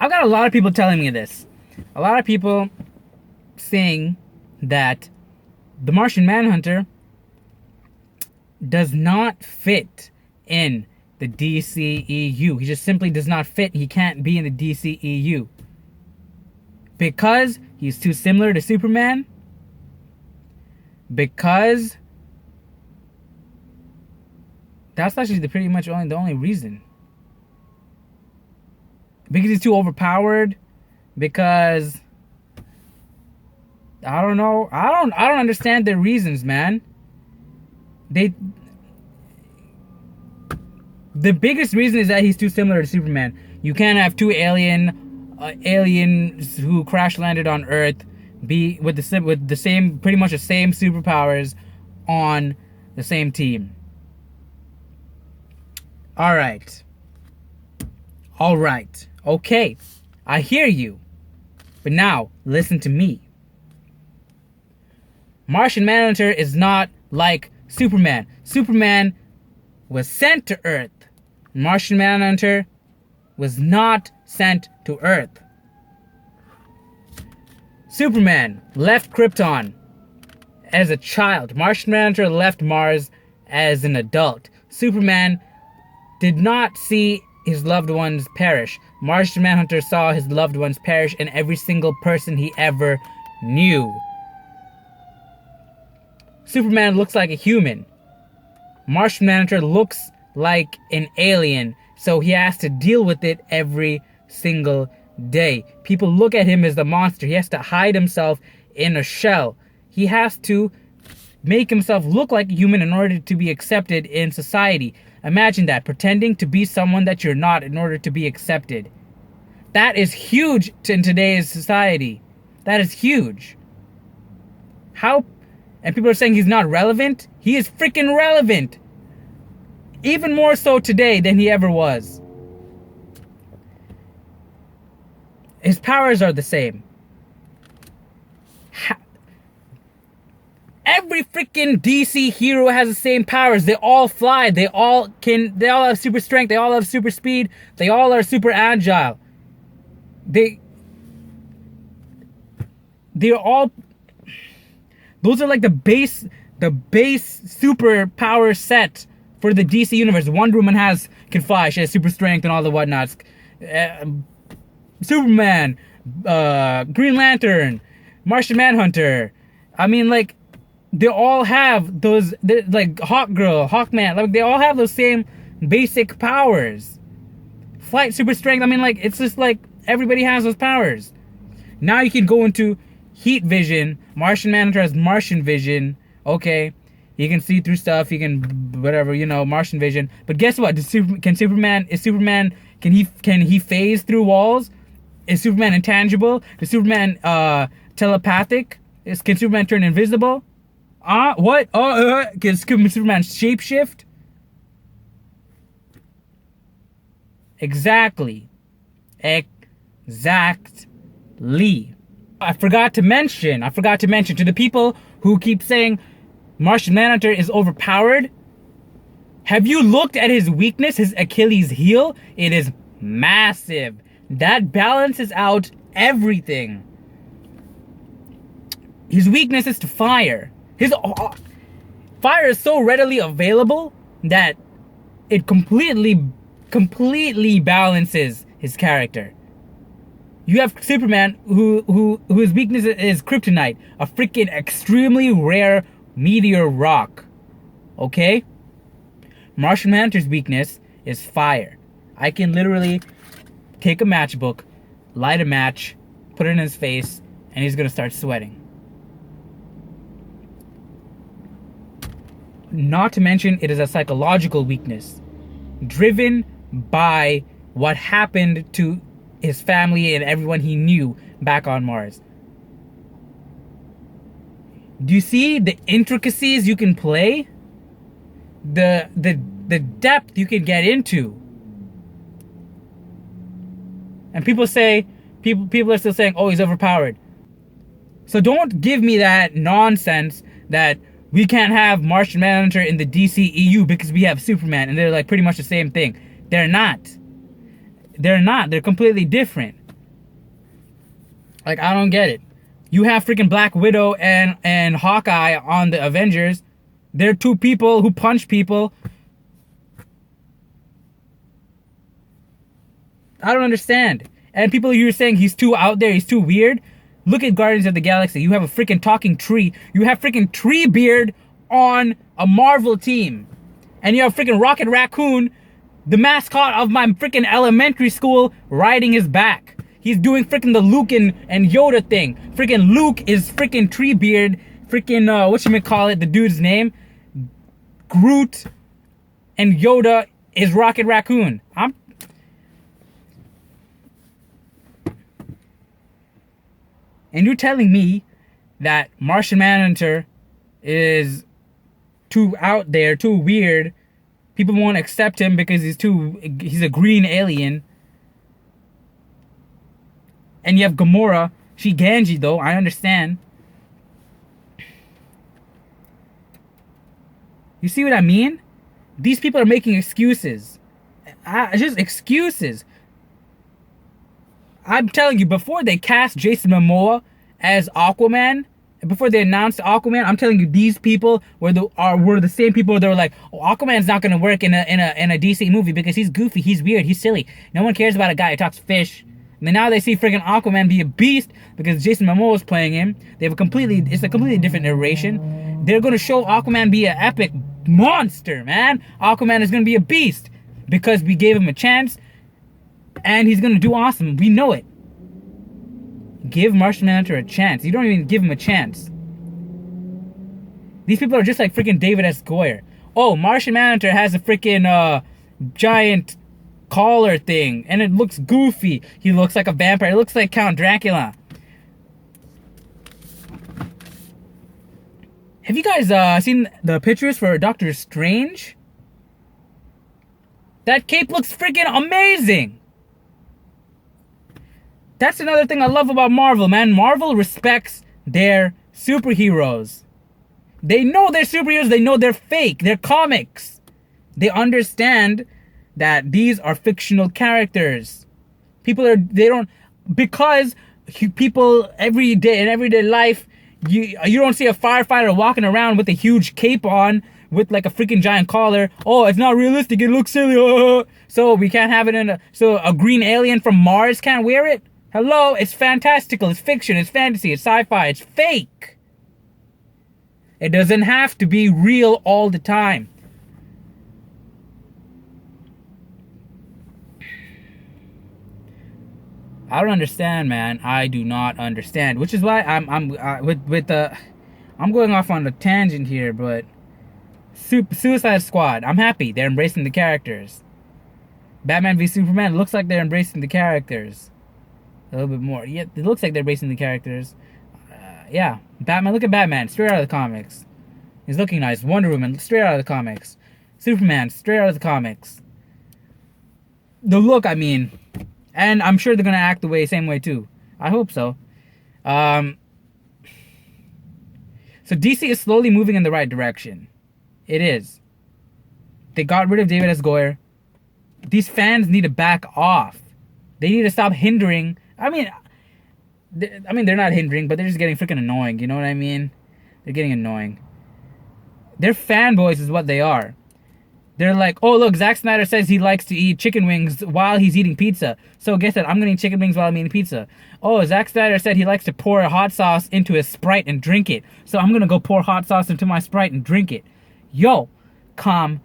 I've got a lot of people telling me this. A lot of people saying that the Martian Manhunter does not fit in the DCEU. He just simply does not fit. He can't be in the DCEU. Because he's too similar to Superman. Because that's actually pretty much the only reason. Because he's too overpowered. Because I don't know. I don't understand their reasons, man. The biggest reason is that he's too similar to Superman. You can't have two aliens who crash landed on Earth be with the same pretty much the same superpowers on the same team. All right. Okay. I hear you. But now, listen to me. Martian Manhunter is not like Superman. Superman was sent to Earth. Martian Manhunter was not sent to Earth. Superman left Krypton as a child. Martian Manhunter left Mars as an adult. Superman did not see his loved ones perish. Martian Manhunter saw his loved ones perish in every single person he ever knew. Superman looks like a human. Martian Manhunter looks like an alien, so he has to deal with it every single day. People look at him as the monster. He has to hide himself in a shell. He has to make himself look like a human in order to be accepted in society. Imagine that, pretending to be someone that you're not in order to be accepted. That is huge in today's society. That is huge. How? And people are saying he's not relevant? He is freaking relevant. Even more so today than he ever was. His powers are the same. Every freaking DC hero has the same powers. They all fly. They all have super strength. They all have super speed. They all are super agile. They're all... Those are like the base super power set for the DC universe. Wonder Woman can fly. She has super strength and all the whatnots. Superman, Green Lantern, Martian Manhunter. I mean, like, they all have those, like Hawkgirl, Hawkman. Like, they all have those same basic powers. Flight, super strength. I mean, like, it's just like everybody has those powers. Now you can go into heat vision. Martian Manhunter has Martian vision. Okay, he can see through stuff. He can whatever, Martian vision. But guess what? Can Superman phase through walls? Is Superman intangible? Is Superman telepathic? Can Superman turn invisible? What? Can Superman shapeshift? Exactly. I forgot to mention to the people who keep saying Martian Manhunter is overpowered. Have you looked at his weakness, his Achilles heel? It is massive. That balances out everything. His weakness is to fire. His fire is so readily available that it completely balances his character. You have Superman whose weakness is kryptonite, a freaking extremely rare meteor rock. Okay? Martian Manhunter's weakness is fire. I can literally take a matchbook, light a match, put it in his face, and he's gonna start sweating. Not to mention, it is a psychological weakness, driven by what happened to his family and everyone he knew back on Mars. Do you see the intricacies you can play? The depth you can get into. And people are still saying, oh, he's overpowered. So don't give me that nonsense that we can't have Martian Manhunter in the DCEU because we have Superman, and they're like pretty much the same thing. They're not. They're not. They're completely different. Like, I don't get it. You have freaking Black Widow and Hawkeye on the Avengers. They're two people who punch people. I don't understand. And people you're saying he's too out there, he's too weird. Look at Guardians of the Galaxy. You have a freaking talking tree. You have freaking Treebeard on a Marvel team. And you have freaking Rocket Raccoon, the mascot of my freaking elementary school, riding his back. He's doing freaking the Luke and Yoda thing. Freaking Luke is freaking Treebeard. Freaking, whatchamacallit, the dude's name? Groot. And Yoda is Rocket Raccoon. And you're telling me that Martian Manhunter is too out there, too weird. People won't accept him because he's a green alien. And you have Gamora. She Ganji though, I understand. You see what I mean? These people are making excuses. Just excuses. I'm telling you, before they cast Jason Momoa as Aquaman, before they announced Aquaman, I'm telling you, these people were the same people that were like, oh, Aquaman's not gonna work in a DC movie because he's goofy, he's weird, he's silly. No one cares about a guy who talks fish. And then now they see freaking Aquaman be a beast because Jason Momoa is playing him. It's a completely different iteration. They're gonna show Aquaman be an epic monster, man. Aquaman is gonna be a beast because we gave him a chance. And he's gonna do awesome. We know it. Give Martian Manhunter a chance. You don't even give him a chance. These people are just like freaking David S. Goyer. Oh, Martian Manhunter has a freaking giant collar thing. And it looks goofy. He looks like a vampire. It looks like Count Dracula. Have you guys seen the pictures for Doctor Strange? That cape looks freaking amazing. That's another thing I love about Marvel, man. Marvel respects their superheroes. They know they're superheroes. They know they're fake. They're comics. They understand that these are fictional characters. Because people every day in everyday life, you don't see a firefighter walking around with a huge cape on with like a freaking giant collar. Oh, it's not realistic. It looks silly. So we can't have it so a green alien from Mars can't wear it? Hello, it's fantastical, it's fiction, it's fantasy, it's sci-fi, it's fake. It doesn't have to be real all the time. I don't understand, man. I do not understand, which is why I'm going off on a tangent here, but Suicide Squad, I'm happy they're embracing the characters. Batman v Superman, looks like they're embracing the characters. A little bit more. Yeah, it looks like they're basing the characters. Yeah, Batman. Look at Batman, straight out of the comics. He's looking nice. Wonder Woman, straight out of the comics. Superman, straight out of the comics. The look, I mean, and I'm sure they're gonna act the same way too. I hope so. So DC is slowly moving in the right direction. It is. They got rid of David S. Goyer. These fans need to back off. They need to stop hindering. I mean, they're not hindering, but they're just getting freaking annoying. You know what I mean? They're getting annoying. They're fanboys is what they are. They're like, oh, look, Zack Snyder says he likes to eat chicken wings while he's eating pizza. So guess what? I'm going to eat chicken wings while I'm eating pizza. Oh, Zack Snyder said he likes to pour hot sauce into his Sprite and drink it. So I'm going to go pour hot sauce into my Sprite and drink it. Yo, calm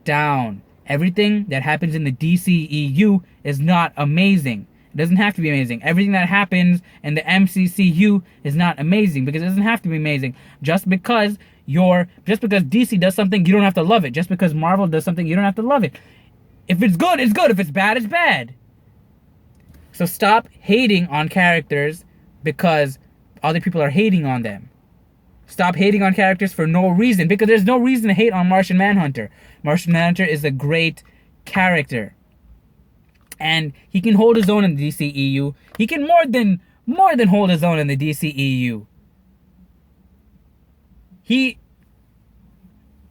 down. Everything that happens in the DCEU is not amazing. It doesn't have to be amazing. Everything that happens in the MCCU is not amazing because it doesn't have to be amazing. Just because DC does something, you don't have to love it. Just because Marvel does something, you don't have to love it. If it's good, it's good. If it's bad, it's bad. So stop hating on characters because other people are hating on them. Stop hating on characters for no reason, because there's no reason to hate on Martian Manhunter. Martian Manhunter is a great character. And he can hold his own in the DCEU. He can more than hold his own in the DCEU.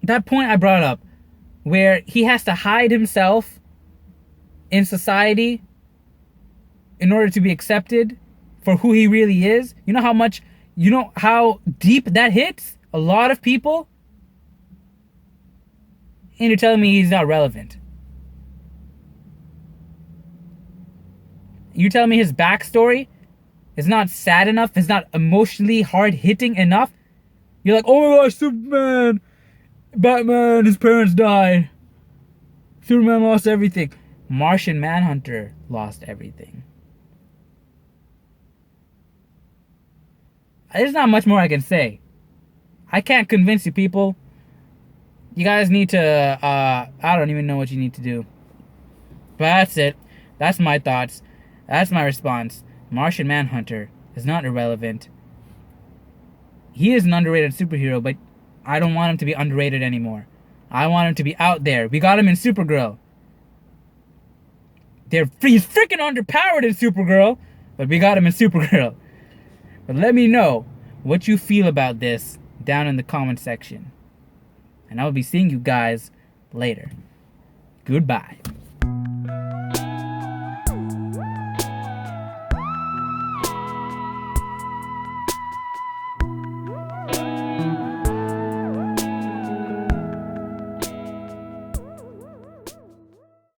That point I brought up, where he has to hide himself in society in order to be accepted for who he really is. You know how deep that hits a lot of people? And you're telling me he's not relevant. You're telling me his backstory is not sad enough, is not emotionally hard-hitting enough? You're like, oh my gosh, Superman, Batman, his parents died. Superman lost everything. Martian Manhunter lost everything. There's not much more I can say. I can't convince you people. You guys need to, I don't even know what you need to do. But that's it. That's my thoughts. That's my response. Martian Manhunter is not irrelevant. He is an underrated superhero, but I don't want him to be underrated anymore. I want him to be out there. We got him in Supergirl. He's freaking underpowered in Supergirl, but we got him in Supergirl. But let me know what you feel about this down in the comment section. And I will be seeing you guys later. Goodbye.